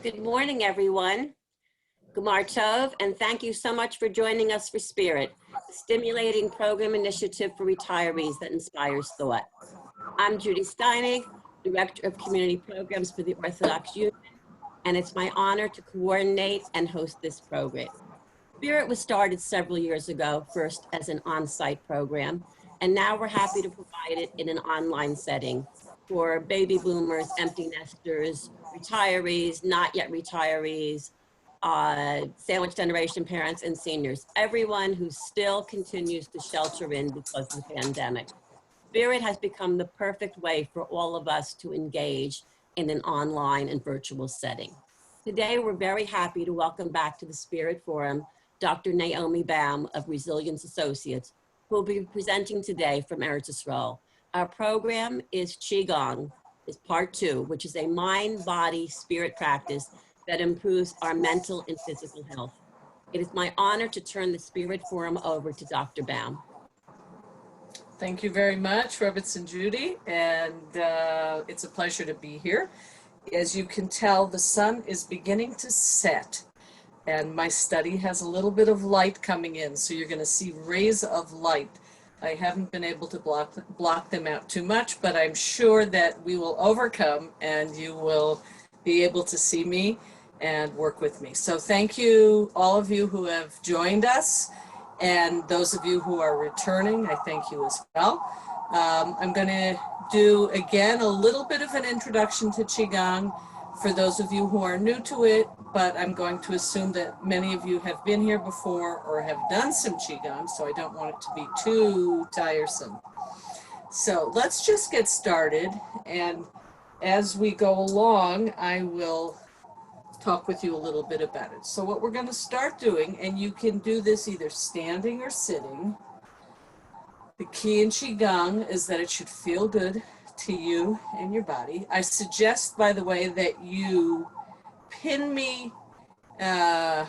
Good morning, everyone. Gumar Tov, and thank you so much for joining us for Spirit, a stimulating program initiative for retirees that inspires thought. I'm Judy Steinig, Director of Community Programs for the Orthodox Union, and it's my honor to coordinate and host this program. Spirit was started several years ago, first as an on-site program, and now we're happy to provide it in an online setting for baby boomers, empty nesters, retirees, not yet retirees, sandwich generation parents, and seniors, everyone who still continues to shelter in because of the pandemic. Spirit has become the perfect way for all of us to engage in an online and virtual setting. Today, we're very happy to welcome back to the Spirit Forum Dr. Naomi Baum of Resilience Associates, who will be presenting today from Eretz Yisrael. Our program is Qigong, is part 2, which is a mind, body, spirit practice that improves our mental and physical health. It is my honor to turn the Spirit Forum over to Dr. Baum. Thank you very much, Robertson Judy, and it's a pleasure to be here. As you can tell, the sun is beginning to set, and my study has a little bit of light coming in, so you're going to see rays of light. I haven't been able to block them out too much, but I'm sure that we will overcome, and you will be able to see me and work with me. So thank you, all of you who have joined us, and those of you who are returning, I thank you as well. I'm going to do, again, a little bit of an introduction to Qigong for those of you who are new to it, but I'm going to assume that many of you have been here before or have done some Qigong, so I don't want it to be too tiresome. So let's just get started, and as we go along, I will talk with you a little bit about it. So what we're going to start doing, and you can do this either standing or sitting. The key in Qigong is that it should feel good to you and your body. I suggest, by the way, that you pin me to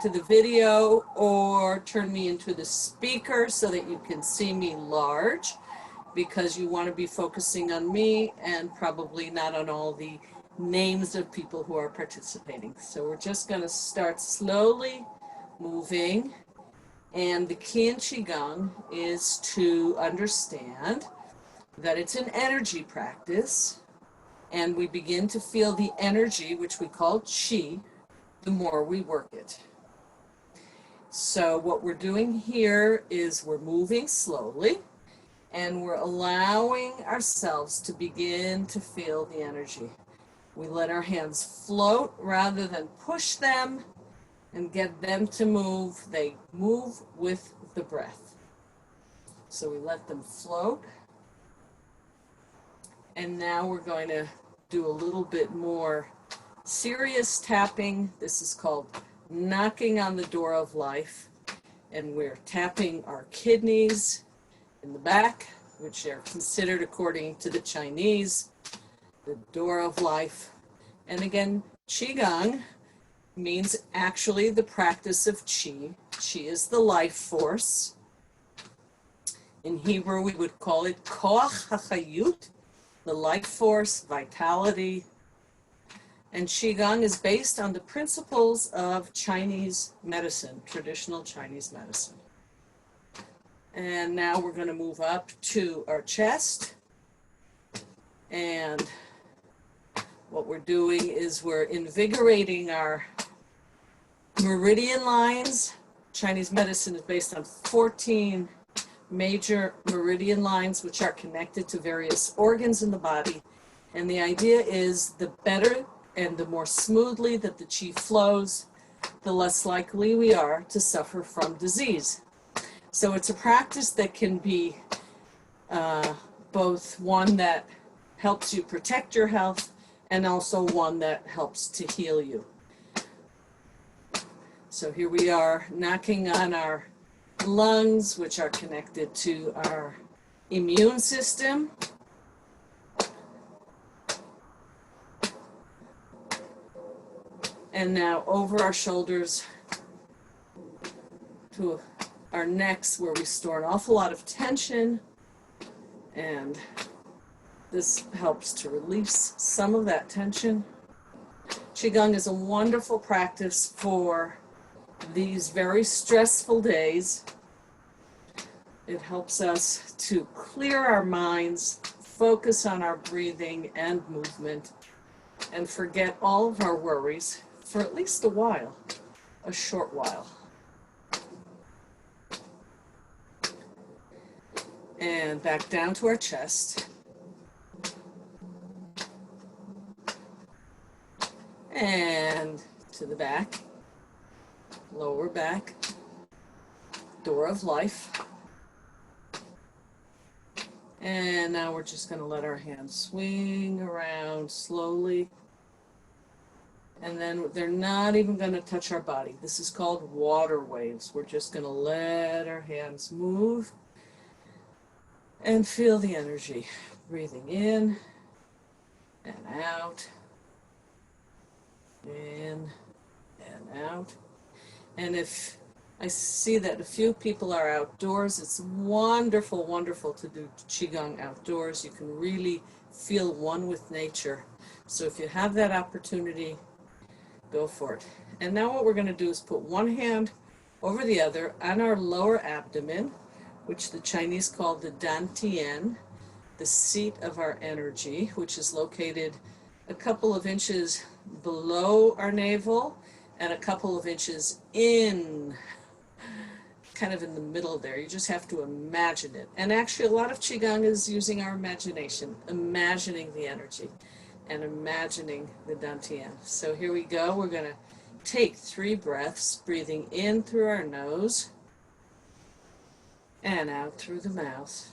the video or turn me into the speaker so that you can see me large, because you want to be focusing on me and probably not on all the names of people who are participating. So we're just going to start slowly moving. And the key in Qigong is to understand that it's an energy practice, and we begin to feel the energy, which we call Qi, the more we work it. So what we're doing here is we're moving slowly, and we're allowing ourselves to begin to feel the energy. We let our hands float rather than push them and get them to move. They move with the breath. So we let them float. And now we're going to do a little bit more serious tapping. This is called knocking on the door of life. And we're tapping our kidneys in the back, which are considered, according to the Chinese, the door of life. And again, Qigong means actually the practice of Qi. Qi is the life force. In Hebrew, we would call it Koach HaChayut, the life force, vitality. And Qigong is based on the principles of Chinese medicine, traditional Chinese medicine. And now we're going to move up to our chest. And what we're doing is we're invigorating our meridian lines. Chinese medicine is based on 14 major meridian lines, which are connected to various organs in the body. And the idea is the better and the more smoothly that the qi flows, the less likely we are to suffer from disease. So it's a practice that can be both one that helps you protect your health and also one that helps to heal you. So here we are knocking on our lungs, which are connected to our immune system. And now over our shoulders to our necks, where we store an awful lot of tension, and this helps to release some of that tension. Qigong is a wonderful practice for these very stressful days. It helps us to clear our minds, focus on our breathing and movement, and forget all of our worries for at least a while, a short while. And back down to our chest. And to the back, lower back, door of life. And now we're just going to let our hands swing around slowly. And then they're not even going to touch our body. This is called water waves. We're just going to let our hands move and feel the energy. Breathing in and out. In and out. And if I see that a few people are outdoors, it's wonderful, wonderful to do Qigong outdoors. You can really feel one with nature. So if you have that opportunity, go for it. And now what we're going to do is put one hand over the other on our lower abdomen, which the Chinese call the dantian, the seat of our energy, which is located a couple of inches below our navel and a couple of inches in, kind of in the middle there. You just have to imagine it. And actually a lot of Qigong is using our imagination, imagining the energy and imagining the dantian. So here we go. We're going to take 3 breaths, breathing in through our nose and out through the mouth.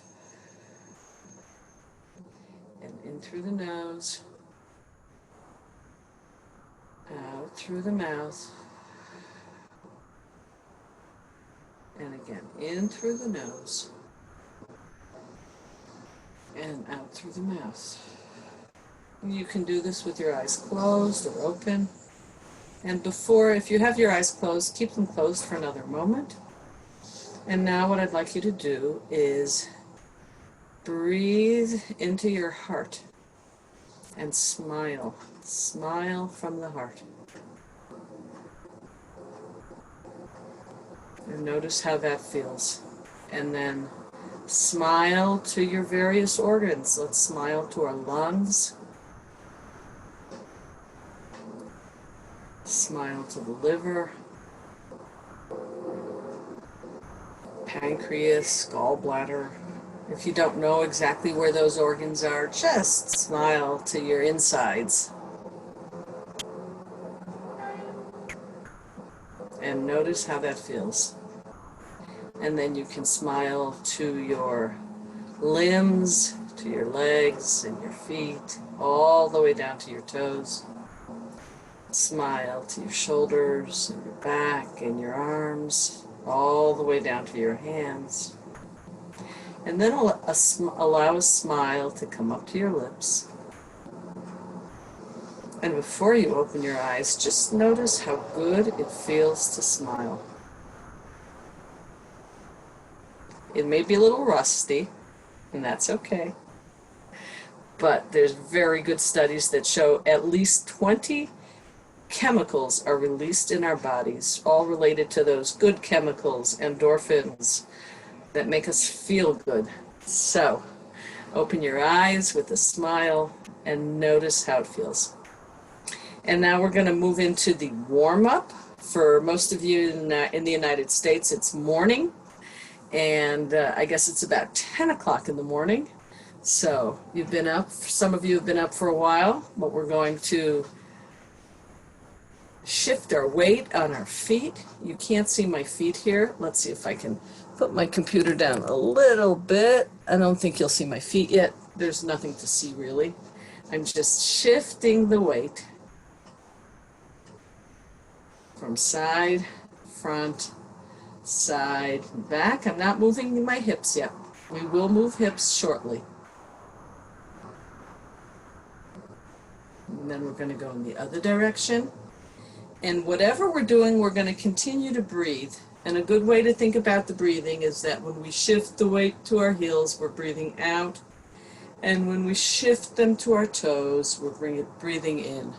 And in through the nose, out through the mouth, and again in through the nose and out through the mouth. You can do this with your eyes closed or open. And before, if you have your eyes closed, keep them closed for another moment. And now what I'd like you to do is breathe into your heart and smile. Smile from the heart. And notice how that feels. And then smile to your various organs. Let's smile to our lungs. Smile to the liver, pancreas, gallbladder. If you don't know exactly where those organs are, just smile to your insides. And notice how that feels. And then you can smile to your limbs, to your legs and your feet, all the way down to your toes. Smile to your shoulders and your back and your arms, all the way down to your hands. And then allow a smile to come up to your lips. And before you open your eyes, just notice how good it feels to smile. It may be a little rusty, and that's okay. But there's very good studies that show at least 20 chemicals are released in our bodies, all related to those good chemicals, endorphins, that make us feel good. So, open your eyes with a smile and notice how it feels. And now we're going to move into the warm-up. For most of you in the United States, it's morning, and I guess it's about 10 o'clock in the morning. So, you've been up, some of you have been up for a while, but we're going to shift our weight on our feet. You can't see my feet here. Let's see if I can put my computer down a little bit. I don't think you'll see my feet yet. There's nothing to see really. I'm just shifting the weight from side, front, side, back. I'm not moving my hips yet. We will move hips shortly. And then we're going to go in the other direction. And whatever we're doing, we're going to continue to breathe. And a good way to think about the breathing is that when we shift the weight to our heels, we're breathing out. And when we shift them to our toes, we're breathing in.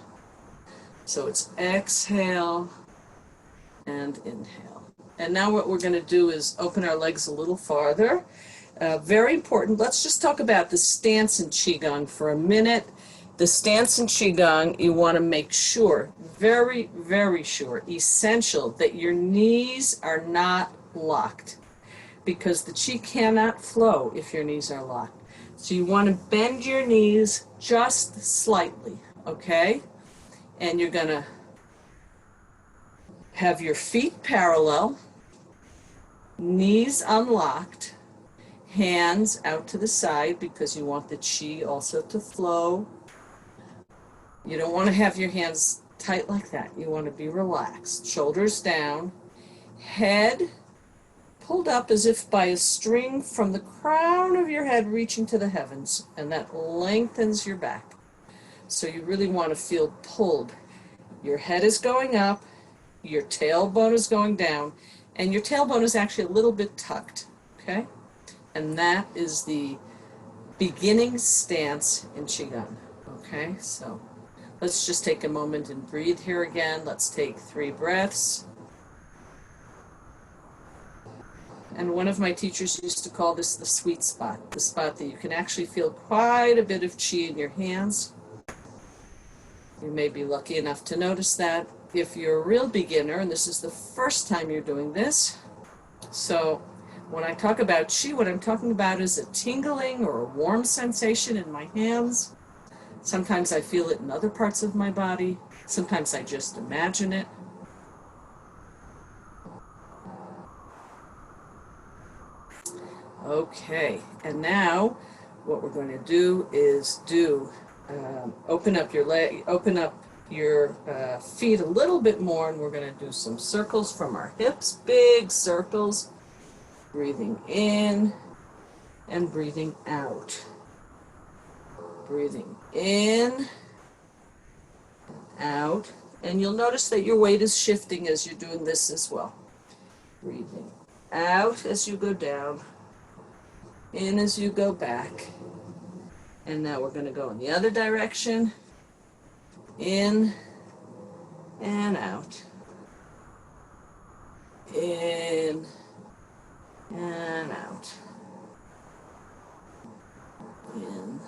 So it's exhale and inhale. And now what we're going to do is open our legs a little farther. Very important. Let's just talk about the stance in Qigong for a minute. The stance in Qigong, you want to make sure, very, very sure, essential, that your knees are not locked, because the Qi cannot flow if your knees are locked. So you want to bend your knees just slightly, okay? And you're going to have your feet parallel, knees unlocked, hands out to the side because you want the Qi also to flow. You don't want to have your hands tight like that. You want to be relaxed. Shoulders down, head pulled up as if by a string from the crown of your head reaching to the heavens, and that lengthens your back. So you really want to feel pulled. Your head is going up, your tailbone is going down, and your tailbone is actually a little bit tucked, okay? And that is the beginning stance in Qigong, okay? So let's just take a moment and breathe here again. Let's take 3 breaths. And one of my teachers used to call this the sweet spot, the spot that you can actually feel quite a bit of Qi in your hands. You may be lucky enough to notice that. If you're a real beginner, and this is the first time you're doing this, so when I talk about Qi, what I'm talking about is a tingling or a warm sensation in my hands. Sometimes I feel it in other parts of my body. Sometimes I just imagine it. Okay, and now what we're going to do is open up your leg, open up your feet a little bit more, and we're going to do some circles from our hips, big circles, breathing in and breathing out. Breathing in, out, and you'll notice that your weight is shifting as you're doing this as well. Breathing out as you go down, in as you go back. And now we're going to go in the other direction, in and out, in and out, in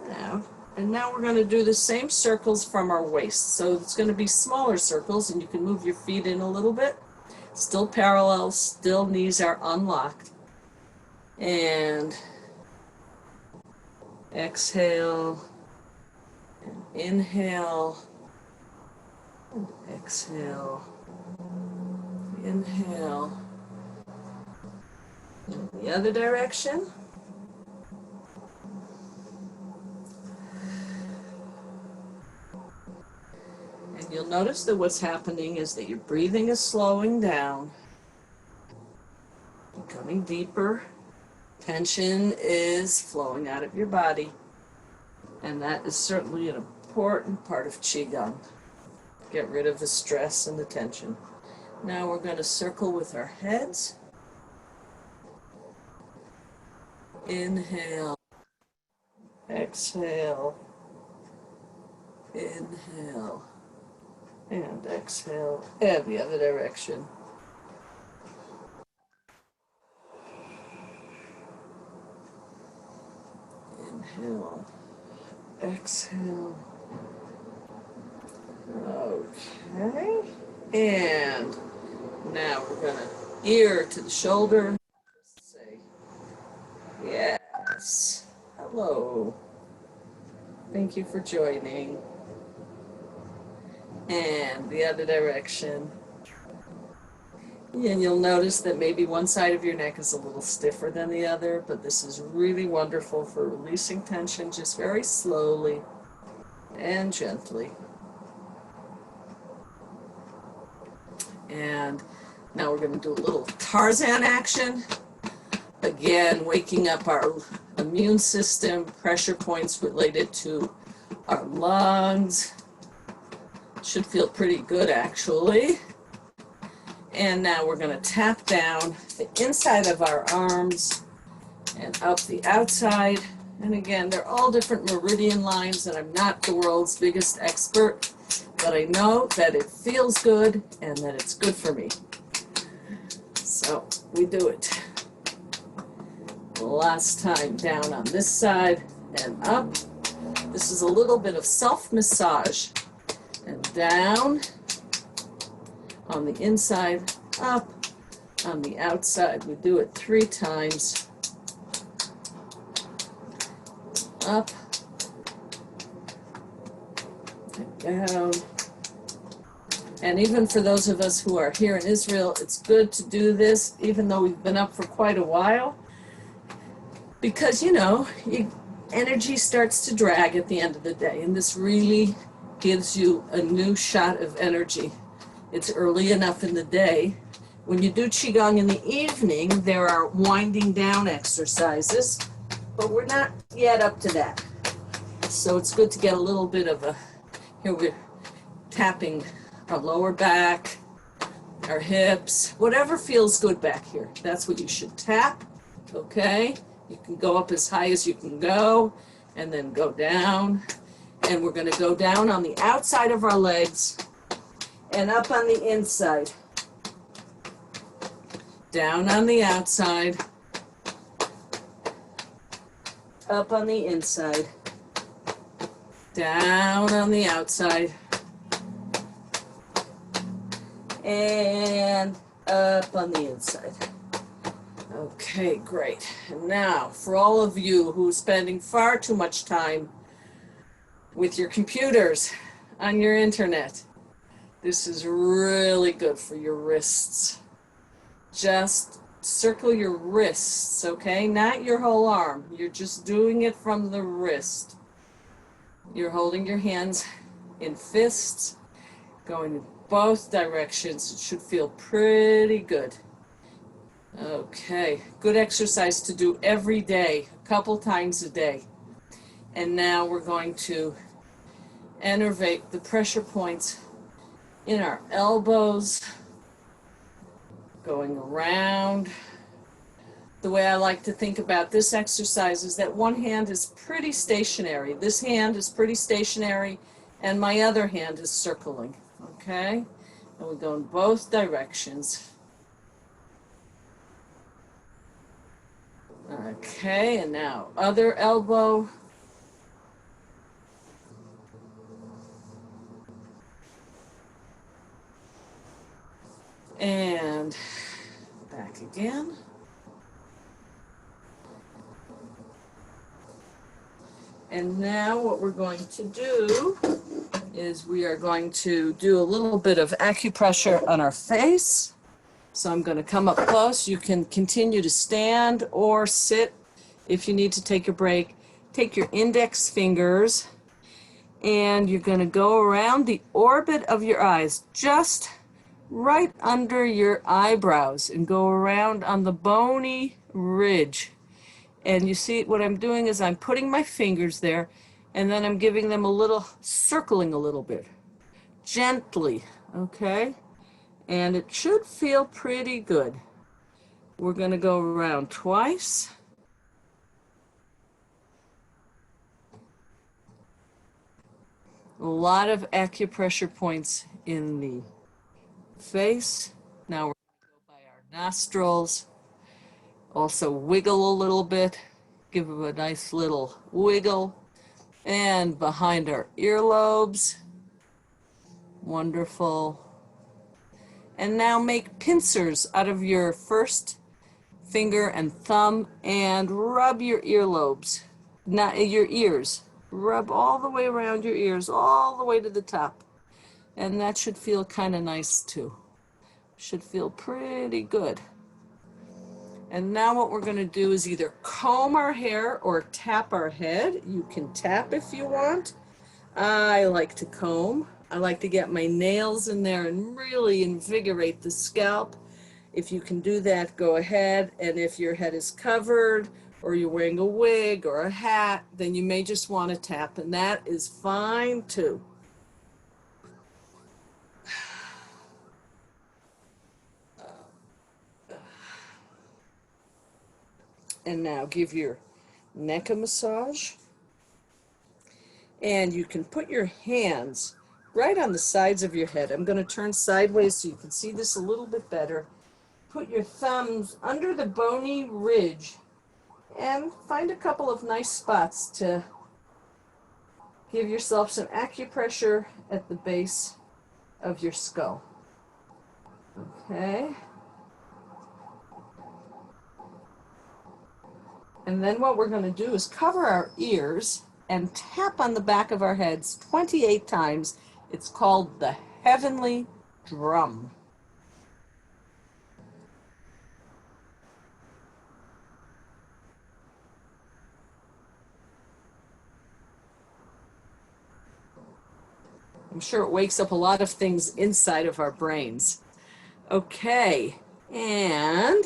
and out. And now we're going to do the same circles from our waist. So it's going to be smaller circles, and you can move your feet in a little bit. Still parallel, still knees are unlocked. And exhale, and inhale, and exhale, inhale, in the other direction. And you'll notice that what's happening is that your breathing is slowing down, becoming deeper. Tension is flowing out of your body, and that is certainly an important part of Qigong. Get rid of the stress and the tension. Now we're going to circle with our heads. Inhale, exhale, inhale, and exhale, and the other direction. Inhale, exhale. Okay, and now we're going to ear to the shoulder. Say, yes, hello. Thank you for joining. And the other direction. And you'll notice that maybe one side of your neck is a little stiffer than the other, but this is really wonderful for releasing tension just very slowly and gently. And now we're going to do a little Tarzan action. Again, waking up our immune system, pressure points related to our lungs. Should feel pretty good, actually. And now we're going to tap down the inside of our arms and up the outside. And again, they're all different meridian lines, and I'm not the world's biggest expert, but I know that it feels good and that it's good for me. So we do it. Last time down on this side and up. This is a little bit of self-massage. And down on the inside, up on the outside. We do it 3 times. Up and down. And even for those of us who are here in Israel, it's good to do this, even though we've been up for quite a while, because, you know, energy starts to drag at the end of the day, and this really gives you a new shot of energy. It's early enough in the day. When you do Qigong in the evening, there are winding down exercises, but we're not yet up to that. So it's good to get a little bit of here we're tapping our lower back, our hips, whatever feels good back here. That's what you should tap, okay? You can go up as high as you can go, and then go down. And we're gonna go down on the outside of our legs and up on the inside. Down on the outside, up on the inside, down on the outside, and up on the inside. Okay, great. And now, for all of you who are spending far too much time with your computers, on your internet, this is really good for your wrists. Just circle your wrists, okay? Not your whole arm. You're just doing it from the wrist. You're holding your hands in fists, going in both directions. It should feel pretty good. Okay, good exercise to do every day, a couple times a day. And now we're going to innervate the pressure points in our elbows, going around. The way I like to think about this exercise is that one hand is pretty stationary. This hand is pretty stationary, and my other hand is circling, okay? And we go in both directions. Okay, and now other elbow. And back again. And now what we're going to do is we are going to do a little bit of acupressure on our face. So I'm going to come up close. You can continue to stand or sit if you need to take a break. Take your index fingers and you're going to go around the orbit of your eyes, just right under your eyebrows, and go around on the bony ridge. And you see what I'm doing is I'm putting my fingers there, and then I'm giving them a little, circling a little bit, gently, okay? And it should feel pretty good. We're going to go around twice. A lot of acupressure points in the face. Now we're going to go by our nostrils. Also wiggle a little bit. Give them a nice little wiggle. And behind our earlobes. Wonderful. And now make pincers out of your first finger and thumb and rub your earlobes, not your ears. Rub all the way around your ears, all the way to the top. And that should feel kind of nice too. Should feel pretty good. And now what we're going to do is either comb our hair or tap our head. You can tap if you want. I like to comb. I like to get my nails in there and really invigorate the scalp. If you can do that, go ahead. And if your head is covered or you're wearing a wig or a hat, then you may just want to tap, and that is fine too. And now give your neck a massage. And you can put your hands right on the sides of your head. I'm going to turn sideways so you can see this a little bit better. Put your thumbs under the bony ridge and find a couple of nice spots to give yourself some acupressure at the base of your skull. Okay. And then what we're going to do is cover our ears and tap on the back of our heads 28 times. It's called the heavenly drum. I'm sure it wakes up a lot of things inside of our brains. Okay, and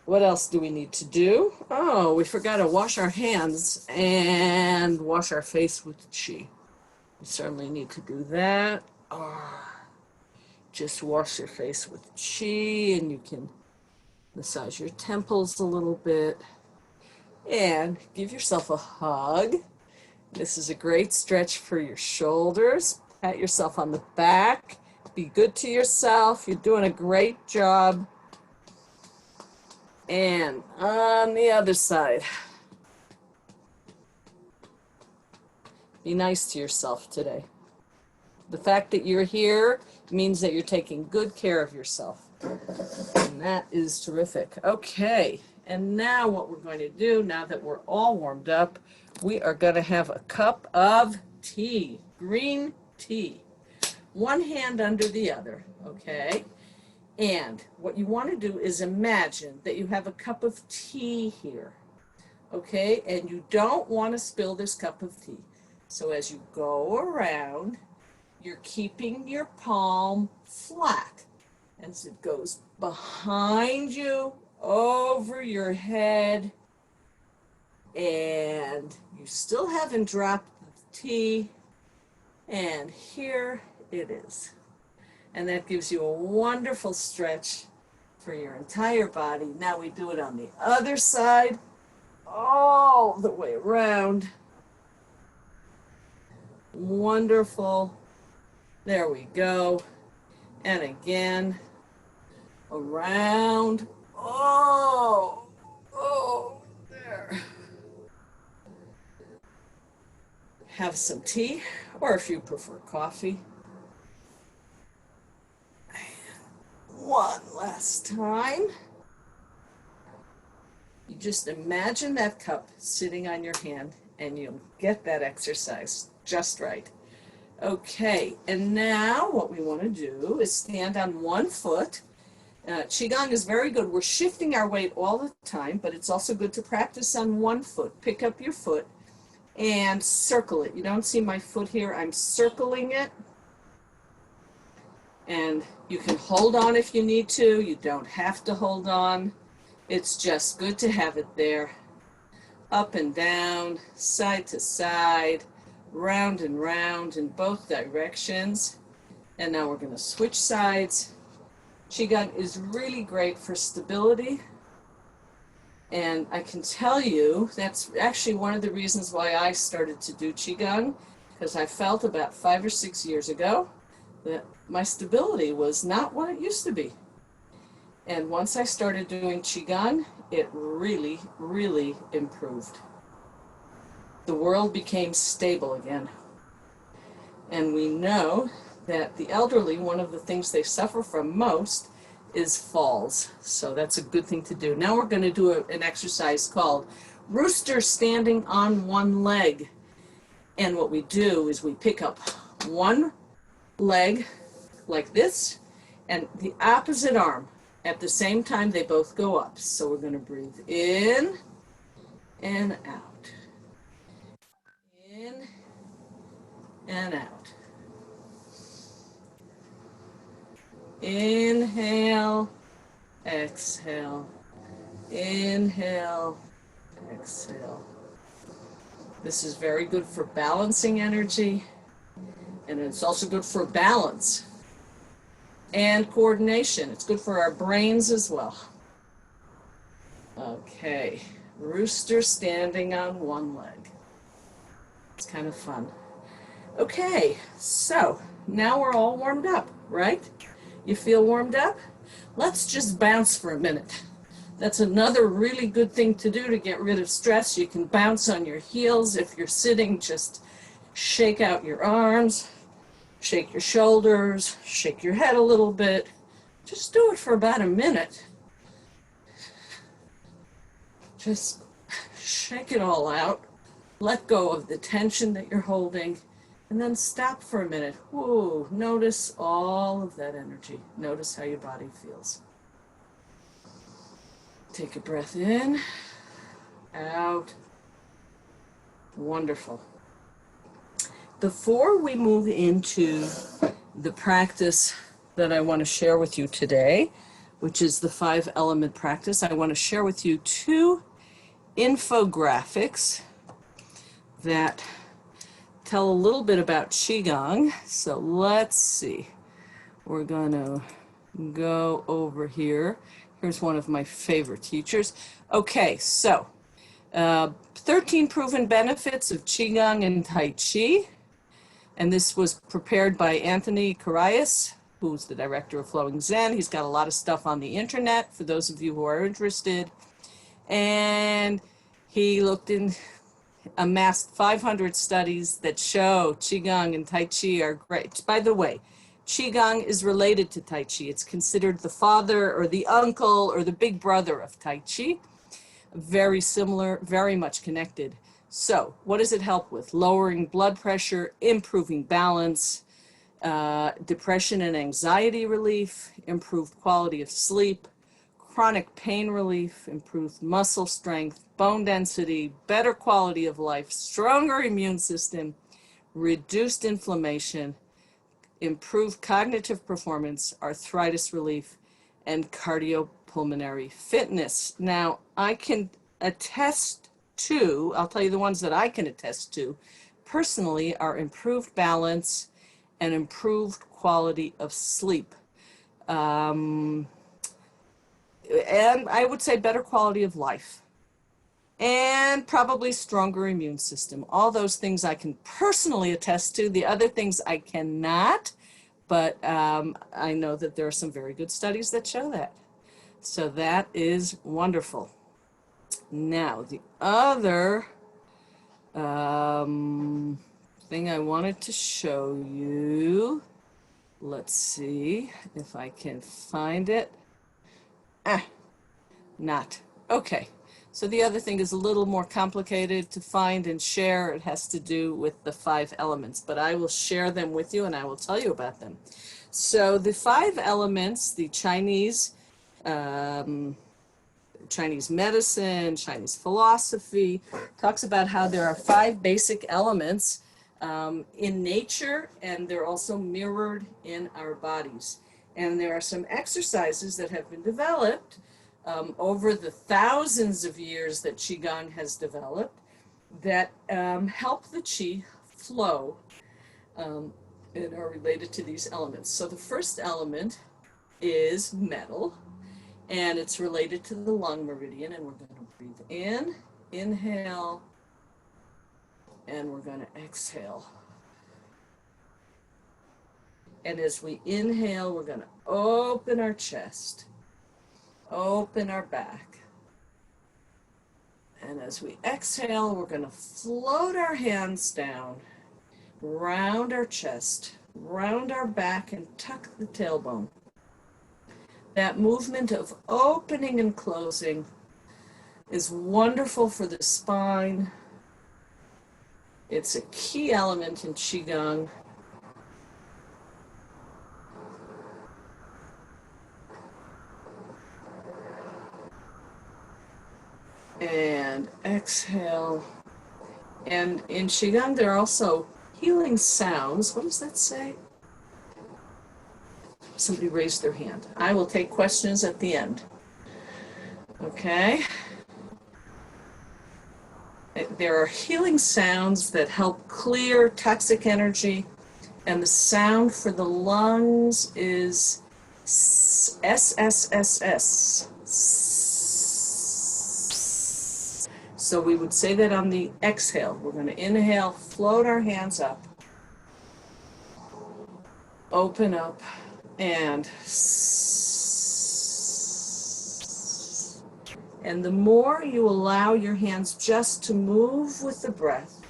what else do we need to do? Oh, we forgot to wash our hands and wash our face with Qi. We certainly need to do that. Just wash your face with Qi, and you can massage your temples a little bit and give yourself a hug. This is a great stretch for your shoulders. Pat yourself on the back. Be good to yourself. You're doing a great job. And on the other side, be nice to yourself today. The fact that you're here means that you're taking good care of yourself. And that is terrific. Okay, and now what we're going to do, now that we're all warmed up, we are going to have a cup of tea, green tea. One hand under the other, okay? And what you want to do is imagine that you have a cup of tea here, okay? And you don't want to spill this cup of tea. So as you go around, you're keeping your palm flat as it goes behind you, over your head, and you still haven't dropped the tea, and here it is. And that gives you a wonderful stretch for your entire body. Now we do it on the other side, all the way around. Wonderful. There we go. And again, around. Oh, there. Have some tea, or if you prefer coffee. One last time. You just imagine that cup sitting on your hand, and you'll get that exercise just right. Okay, and now what we want to do is stand on one foot. Qigong is very good. We're shifting our weight all the time, but it's also good to practice on one foot. Pick up your foot and circle it. You don't see my foot here. I'm circling it. And you can hold on if you need to. You don't have to hold on. It's just good to have it there. Up and down, side to side, round and round in both directions. And now we're going to switch sides. Qigong is really great for stability. And I can tell you that's actually one of the reasons why I started to do Qigong, because I felt about 5 or 6 years ago that my stability was not what it used to be. And once I started doing Qigong, it really, really improved. The world became stable again. And we know that the elderly, one of the things they suffer from most is falls. So that's a good thing to do. Now we're going to do an exercise called Rooster Standing on one leg. And what we do is we pick up one leg like this and the opposite arm. At the same time, they both go up. So we're going to breathe in and out. In and out. Inhale, exhale, inhale, exhale. This is very good for balancing energy, and it's also good for balance and coordination. It's good for our brains as well. Okay, rooster standing on one leg. It's kind of fun. Okay, so now we're all warmed up, right? You feel warmed up? Let's just bounce for a minute. That's another really good thing to do to get rid of stress. You can bounce on your heels. If you're sitting, just shake out your arms, shake your shoulders, shake your head a little bit. Just do it for about a minute. Just shake it all out. Let go of the tension that you're holding, and then stop for a minute. Whoa, notice all of that energy. Notice how your body feels. Take a breath in, out. Wonderful. Before we move into the practice that I want to share with you today, which is the 5-element practice, I want to share with you 2 infographics that tell a little bit about Qigong. So let's see. We're going to go over here. Here's one of my favorite teachers. Okay, so 13 proven benefits of Qigong and Tai Chi. And this was prepared by Anthony Carayas, who's the director of Flowing Zen. He's got a lot of stuff on the internet for those of you who are interested. And he amassed 500 studies that show Qigong and Tai Chi are great. By the way, Qigong is related to Tai Chi. It's considered the father or the uncle or the big brother of Tai Chi. Very similar, very much connected. So what does it help with? Lowering blood pressure, improving balance, depression and anxiety relief, improved quality of sleep, chronic pain relief, improved muscle strength, bone density, better quality of life, stronger immune system, reduced inflammation, improved cognitive performance, arthritis relief, and cardiopulmonary fitness. Now, I can attest to, I'll tell you the ones that I can attest to, personally, are improved balance and improved quality of sleep. And I would say better quality of life. And probably stronger immune system. All those things I can personally attest to. The other things I cannot, but I know that there are some very good studies that show that. So that is wonderful. Now, the other thing I wanted to show you, let's see if I can find it. Not. Okay. So the other thing is a little more complicated to find and share. It has to do with the 5 elements, but I will share them with you and I will tell you about them. So the 5 elements, the Chinese medicine, Chinese philosophy, talks about how there are 5 basic elements in nature, and they're also mirrored in our bodies. And there are some exercises that have been developed over the thousands of years that Qigong has developed that help the Qi flow and are related to these elements. So the first element is metal, and it's related to the lung meridian, and we're going to breathe in, inhale, and we're going to exhale. And as we inhale, we're going to open our chest, open our back. And as we exhale, we're going to float our hands down, round our chest, round our back, and tuck the tailbone. That movement of opening and closing is wonderful for the spine. It's a key element in Qigong. And exhale. And in Qigong, there are also healing sounds. What does that say? Somebody raised their hand. I will take questions at the end. Okay. There are healing sounds that help clear toxic energy, and the sound for the lungs is SSSS. So we would say that on the exhale. We're going to inhale, float our hands up, Open up and the more you allow your hands just to move with the breath,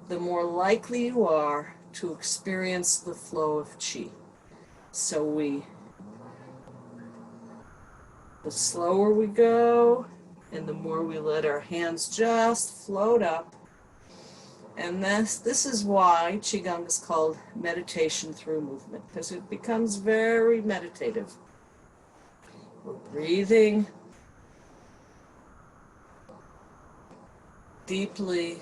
the more likely you are to experience the flow of qi. So the slower we go, and the more we let our hands just float up. And this is why Qigong is called meditation through movement, because it becomes very meditative. We're breathing deeply,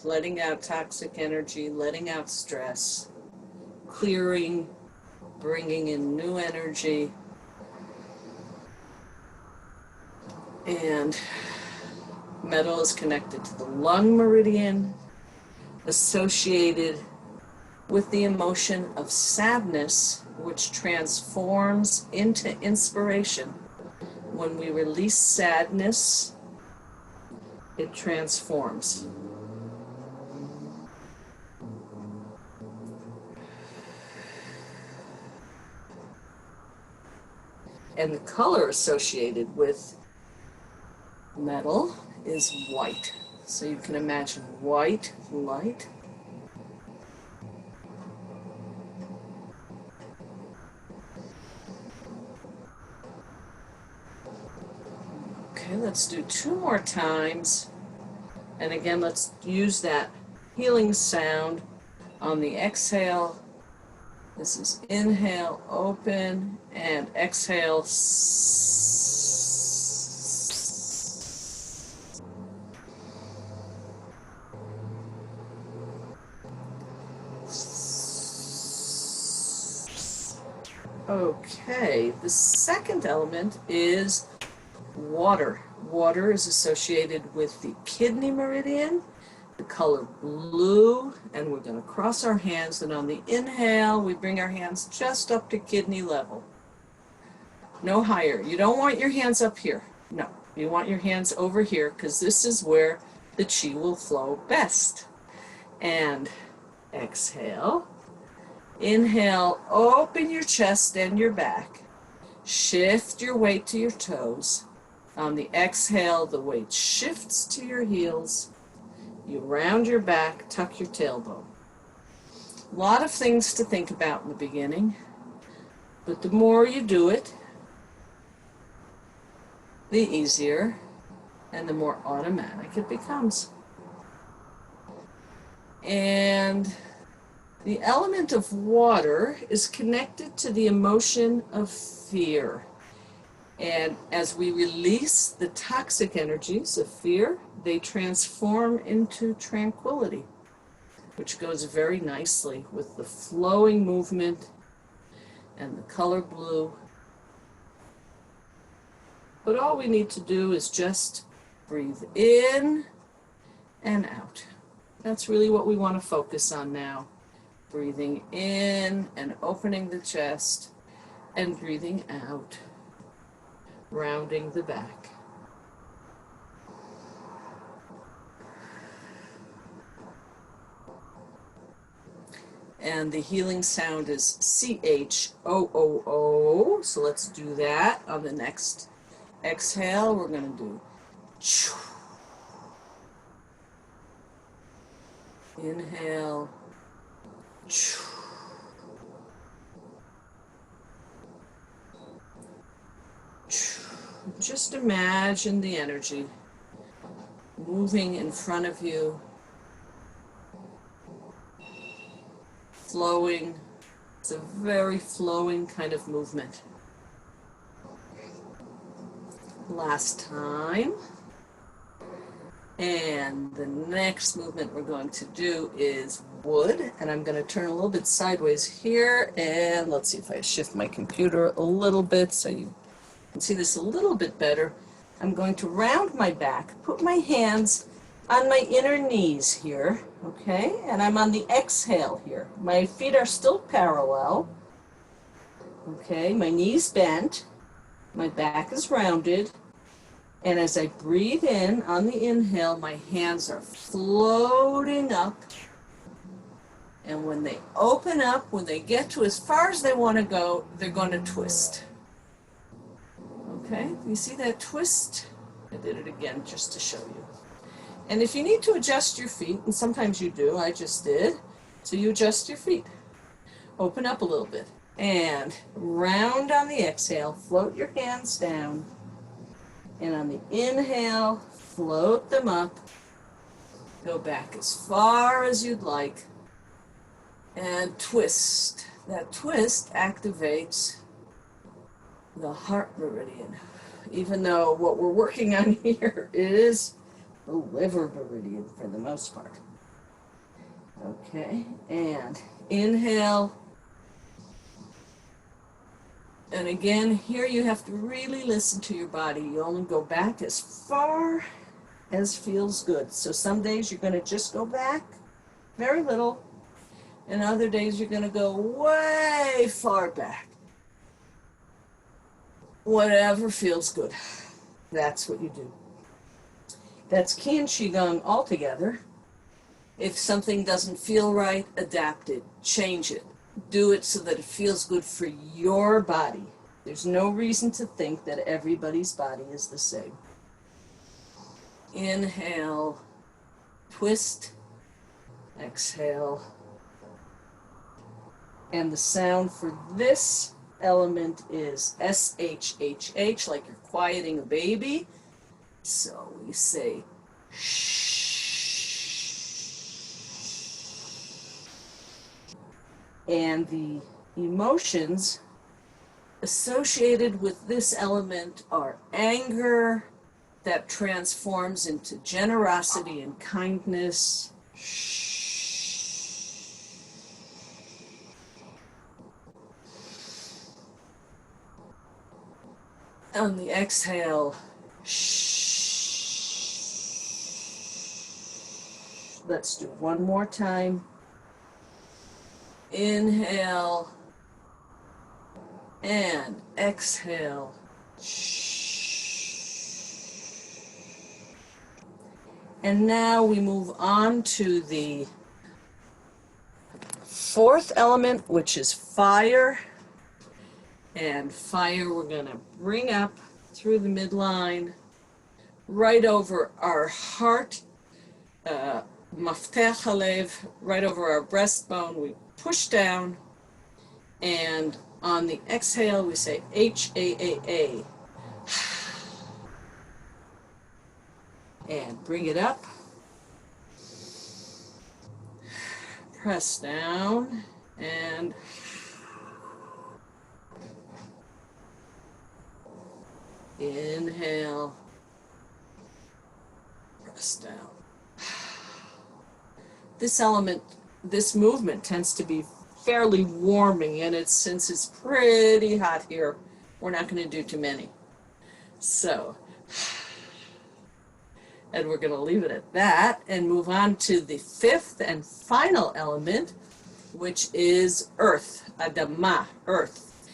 letting out toxic energy, letting out stress, clearing, bringing in new energy. And metal is connected to the lung meridian, associated with the emotion of sadness, which transforms into inspiration. When we release sadness, it transforms. And the color associated with metal is white. So you can imagine white light. Okay, let's do 2 more times. And again, let's use that healing sound on the exhale. This is inhale, open, and exhale. Okay, the second element is water. Water is associated with the kidney meridian, the color blue, and we're going to cross our hands, and on the inhale, we bring our hands just up to kidney level. No higher. You don't want your hands up here. No, you want your hands over here, because this is where the qi will flow best. And exhale. Inhale, open your chest and your back. Shift your weight to your toes. On the exhale, the weight shifts to your heels. You round your back, tuck your tailbone. A lot of things to think about in the beginning, but the more you do it, the easier and the more automatic it becomes. And the element of water is connected to the emotion of fear. And as we release the toxic energies of fear, they transform into tranquility, which goes very nicely with the flowing movement and the color blue. But all we need to do is just breathe in and out. That's really what we want to focus on now. Breathing in and opening the chest, and breathing out, rounding the back. And the healing sound is C-H-O-O-O. So let's do that on the next exhale. We're going to do choo. Inhale. Choo. Choo. Just imagine the energy moving in front of you, flowing. It's a very flowing kind of movement. Last time. And the next movement we're going to do is wood. And I'm going to turn a little bit sideways here. And let's see if I shift my computer a little bit so you can see this a little bit better. I'm going to round my back, put my hands on my inner knees here, okay? And I'm on the exhale here. My feet are still parallel, okay? My knees bent, my back is rounded, and as I breathe in on the inhale, my hands are floating up, And when they open up, when they get to as far as they want to go, they're going to twist. Okay, you see that twist? I did it again just to show you. And if you need to adjust your feet, and sometimes you do, I just did, so you adjust your feet. Open up a little bit. And round on the exhale, float your hands down. And on the inhale, float them up. Go back as far as you'd like. And twist. That twist activates the heart meridian. Even though what we're working on here is the liver meridian for the most part. Okay, and inhale. And again, here you have to really listen to your body. You only go back as far as feels good. So some days you're going to just go back very little, and other days you're going to go way far back. Whatever feels good, that's what you do. That's Qi and Qigong altogether. If something doesn't feel right, adapt it, change it. Do it so that it feels good for your body. There's no reason to think that everybody's body is the same. Inhale, twist, exhale. And the sound for this element is S-H-H-H, like you're quieting a baby. So we say shh. And the emotions associated with this element are anger that transforms into generosity and kindness. On the exhale, let's do one more time. Inhale and exhale. And now we move on to the fourth element, which is fire. And fire we're going to bring up through the midline, right over our heart, maftech halev, right over our breastbone. We push down, and on the exhale we say H-A-A-A. And bring it up. Press down, and inhale, press down. This element, this movement tends to be fairly warming, and since it's pretty hot here, we're not going to do too many. So, and we're going to leave it at that and move on to the fifth and final element, which is earth, Adama, earth.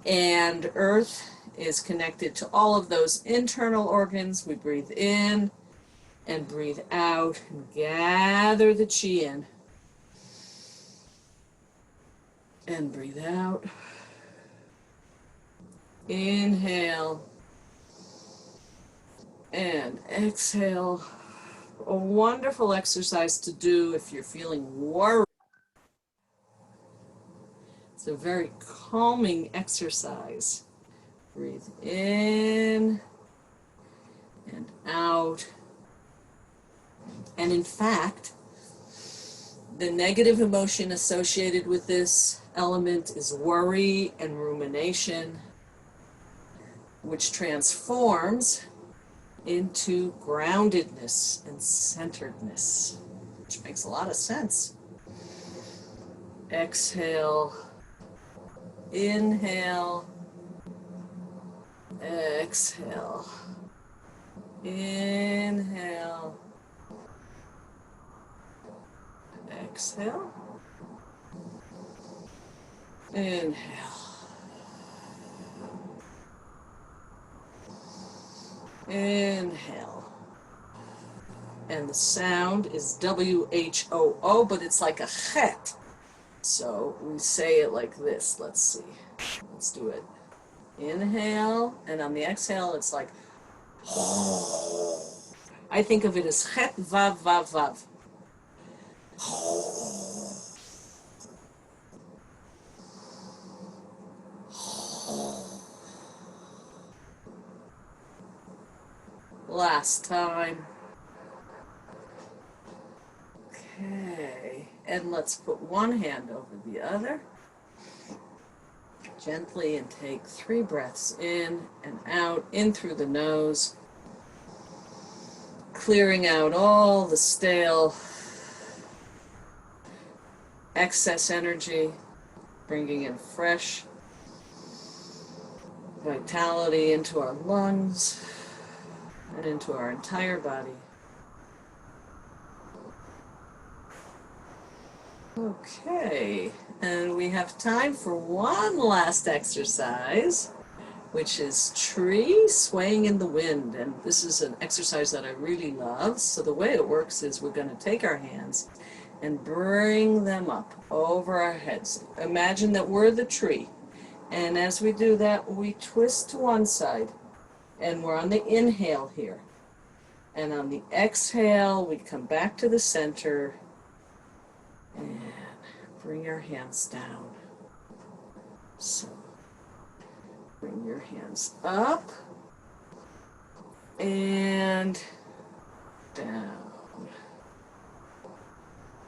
And earth is connected to all of those internal organs. We breathe in and breathe out and gather the Qi in. And breathe out. Inhale. And exhale. A wonderful exercise to do if you're feeling worried. It's a very calming exercise. Breathe in and out. And in fact, the negative emotion associated with this element is worry and rumination, which transforms into groundedness and centeredness, which makes a lot of sense. Exhale, inhale, exhale, inhale, exhale, inhale, inhale. And the sound is W-H-O-O, but it's like a chet. So we say it like this. Let's see. Let's do it. Inhale, and on the exhale, it's like I think of it as chet vav vav vav. Last time. Okay, and let's put one hand over the other. Gently, and take 3 breaths in and out, in through the nose, clearing out all the stale, excess energy, bringing in fresh vitality into our lungs and into our entire body. Okay, and we have time for one last exercise, which is tree swaying in the wind. And this is an exercise that I really love. So the way it works is we're going to take our hands and bring them up over our heads. Imagine that we're the tree. And as we do that, we twist to one side. And we're on the inhale here. And on the exhale, we come back to the center and bring our hands down. So bring your hands up and down.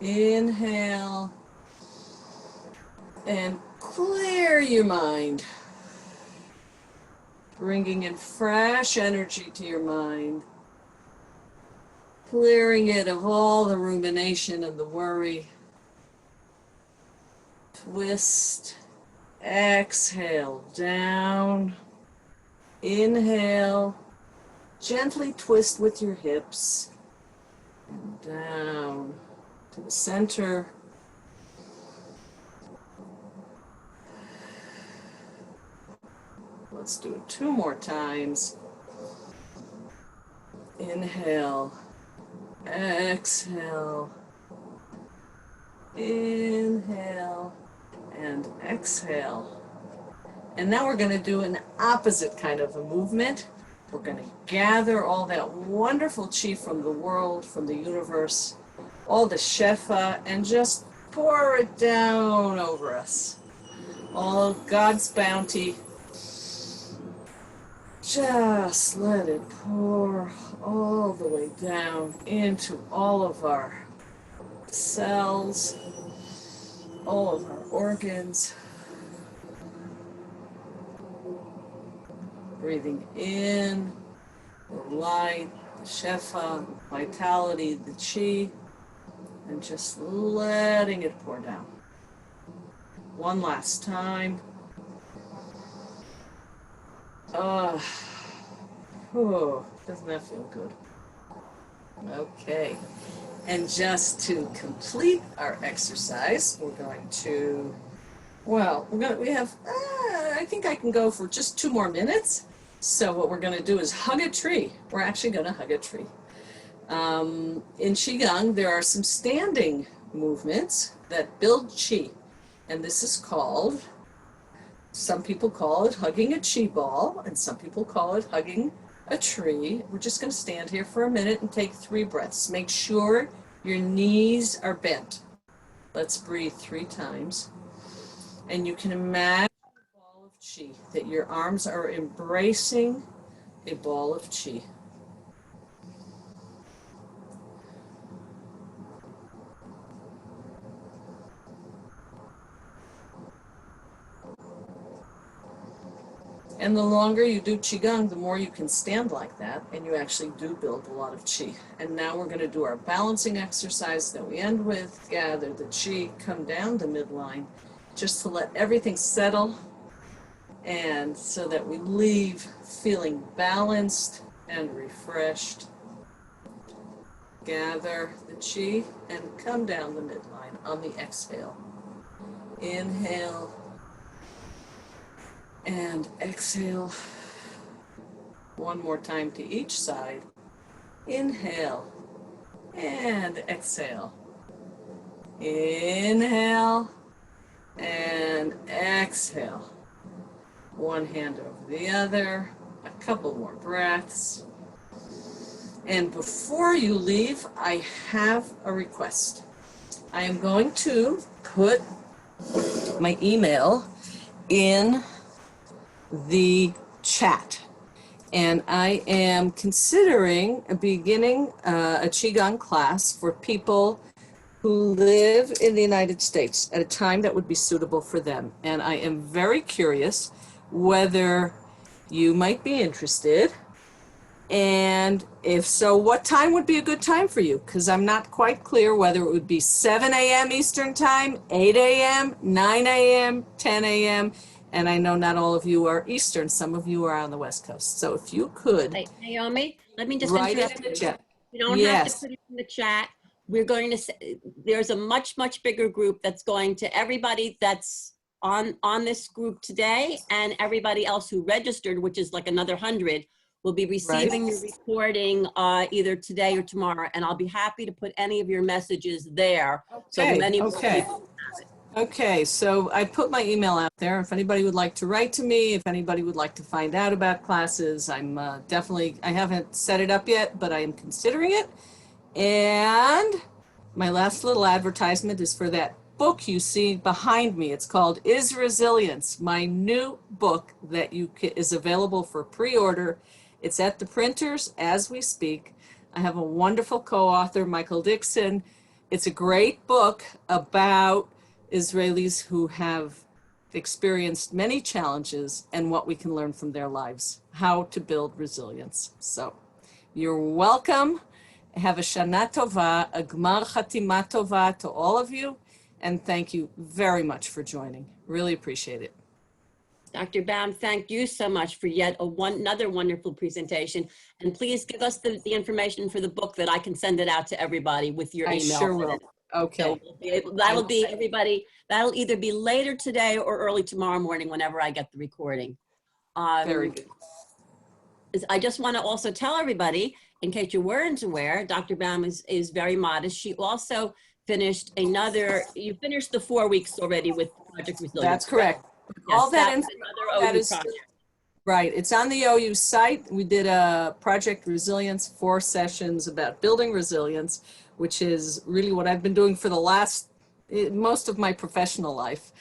Inhale and clear your mind, bringing in fresh energy to your mind, clearing it of all the rumination and the worry. Twist, exhale, down, inhale, gently twist with your hips, and down to the center. Let's do it 2 more times. Inhale, exhale, inhale, and exhale. And now we're going to do an opposite kind of a movement. We're going to gather all that wonderful chi from the world, from the universe, all the shefa, and just pour it down over us. All of God's bounty. Just let it pour all the way down into all of our cells, all of our organs. Breathing in the light, the shefa, vitality, the chi, and just letting it pour down. One last time. Doesn't that feel good? Okay. And just to complete our exercise, we're going to, I think I can go for just 2 more minutes. So what we're going to do is hug a tree. We're actually going to hug a tree. In Qigong, there are some standing movements that build chi. And this is called, some people call it hugging a chi ball, and some people call it hugging a tree. We're just going to stand here for a minute and take 3 breaths. Make sure your knees are bent. Let's breathe 3 times. And you can imagine a ball of chi, that your arms are embracing a ball of chi. And the longer you do Qigong, the more you can stand like that, and you actually do build a lot of Qi. And now we're going to do our balancing exercise that we end with. Gather the Qi, come down the midline, just to let everything settle, and so that we leave feeling balanced and refreshed. Gather the Qi and come down the midline on the exhale. Inhale. And exhale. 1 more time to each side. Inhale and exhale. Inhale exhale. One hand over the other, a couple more breaths. And before you leave, I have a request. I am going to put my email in the chat. And I am considering beginning a Qigong class for people who live in the United States at a time that would be suitable for them. And I am very curious whether you might be interested. And if so, what time would be a good time for you? Because I'm not quite clear whether it would be 7 a.m. Eastern Time, 8 a.m., 9 a.m., 10 a.m., and I know not all of you are Eastern. Some of you are on the West Coast. So if you could. Hey, Naomi, let me just Write interrupt it in the you. chat. You don't have to put it in the chat. We're going to say, there's a much, much bigger group that's going to everybody that's on this group today, and everybody else who registered, which is like another 100, will be receiving your recording either today or tomorrow. And I'll be happy to put any of your messages there. So many more people have it. Okay, so I put my email out there. If anybody would like to write to me, if anybody would like to find out about classes, I'm definitely, I haven't set it up yet, but I am considering it. And my last little advertisement is for that book you see behind me. It's called Is Resilience, my new book that is available for pre-order. It's at the printers as we speak. I have a wonderful co-author, Michael Dixon. It's a great book about Israelis who have experienced many challenges and what we can learn from their lives, how to build resilience. So you're welcome. Have a Shana Tova, a Gmar Chatima Tova to all of you, and thank you very much for joining. Really appreciate it. Dr. Baum, thank you so much for yet another wonderful presentation. And please give us the information for the book that I can send it out to everybody with your email. I sure will. Okay. So that'll be everybody, that'll either be later today or early tomorrow morning whenever I get the recording. Very good. I just want to also tell everybody, in case you weren't aware, Dr. Baum is very modest. She also finished you finished the 4 weeks already with Project Resilience. That's correct. Yes, all that is right. It's on the OU site. We did a Project Resilience 4 sessions about building resilience, which is really what I've been doing for the most of my professional life.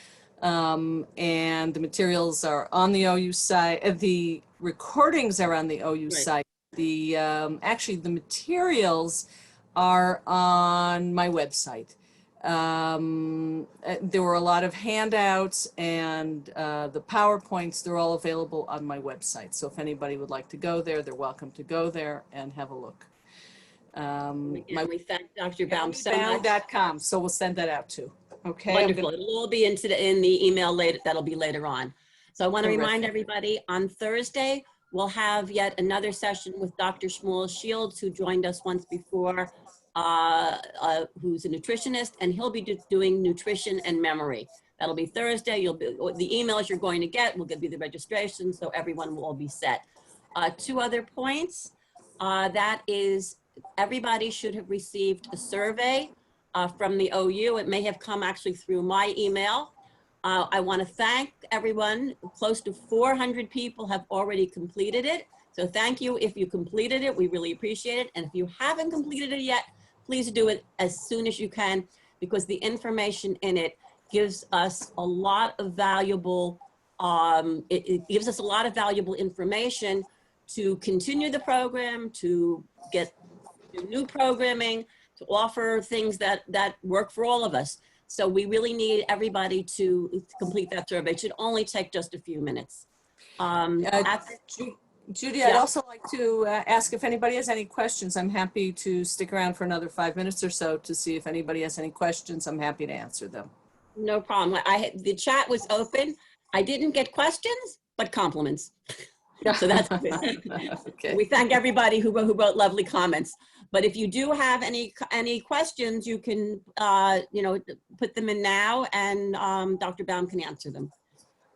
And the materials are on the OU site. The recordings are on the OU site. The actually the materials are on my website. There were a lot of handouts and the PowerPoints, they're all available on my website. So if anybody would like to go there, they're welcome to go there and have a look. We thank Dr. Baum so much. .com, so we'll send that out too. Okay. Wonderful. It'll all be in the email later. That'll be later on. So I want to remind everybody on Thursday, we'll have yet another session with Dr. Shmuel Shields, who joined us once before, who's a nutritionist, and he'll be doing nutrition and memory. That'll be Thursday. The emails you're going to get will be the registration, so everyone will all be set. 2 other points. That is, everybody should have received a survey from the OU. It may have come actually through my email. I want to thank everyone. Close to 400 people have already completed it. So thank you if you completed it. We really appreciate it. And if you haven't completed it yet, please do it as soon as you can, because the information in it gives us a lot of valuable, it gives us a lot of valuable information to continue the program, to get new programming, to offer things that work for all of us. So we really need everybody to complete that survey. It should only take just a few minutes. Judy, I'd also like to ask if anybody has any questions. I'm happy to stick around for another 5 minutes or so to see if anybody has any questions. I'm happy to answer them. No problem. The chat was open. I didn't get questions, but compliments. So that's good. Okay. We thank everybody who wrote lovely comments. But if you do have any questions, you can put them in now, and Dr. Baum can answer them.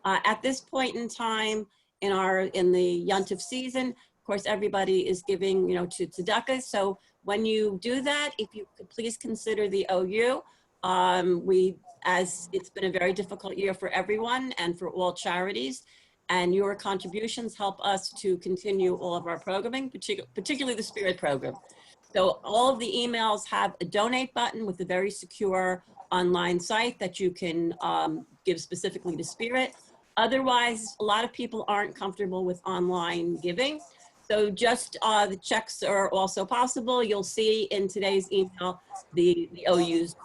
At this point in time in the Yontif season, of course, everybody is giving to tzedakah. So when you do that, if you could please consider the OU. We as it's been a very difficult year for everyone and for all charities. And your contributions help us to continue all of our programming, particularly the Spirit program. So all of the emails have a donate button with a very secure online site that you can give specifically to Spirit. Otherwise, a lot of people aren't comfortable with online giving. So just the checks are also possible. You'll see in today's email the OU's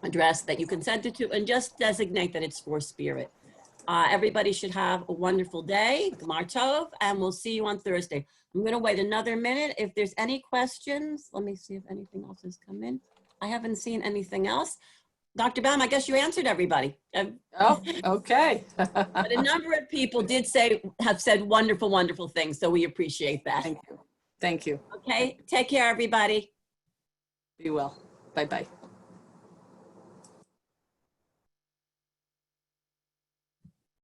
address that you can send it to, and just designate that it's for Spirit. Everybody should have a wonderful day, Gmar Tov, and we'll see you on Thursday. I'm going to wait another minute. If there's any questions, let me see if anything else has come in. I haven't seen anything else. Dr. Baum, I guess you answered everybody. Oh, okay. But a number of people have said wonderful, wonderful things, so we appreciate that. Thank you. Thank you. Okay, take care, everybody. Be well. Bye-bye.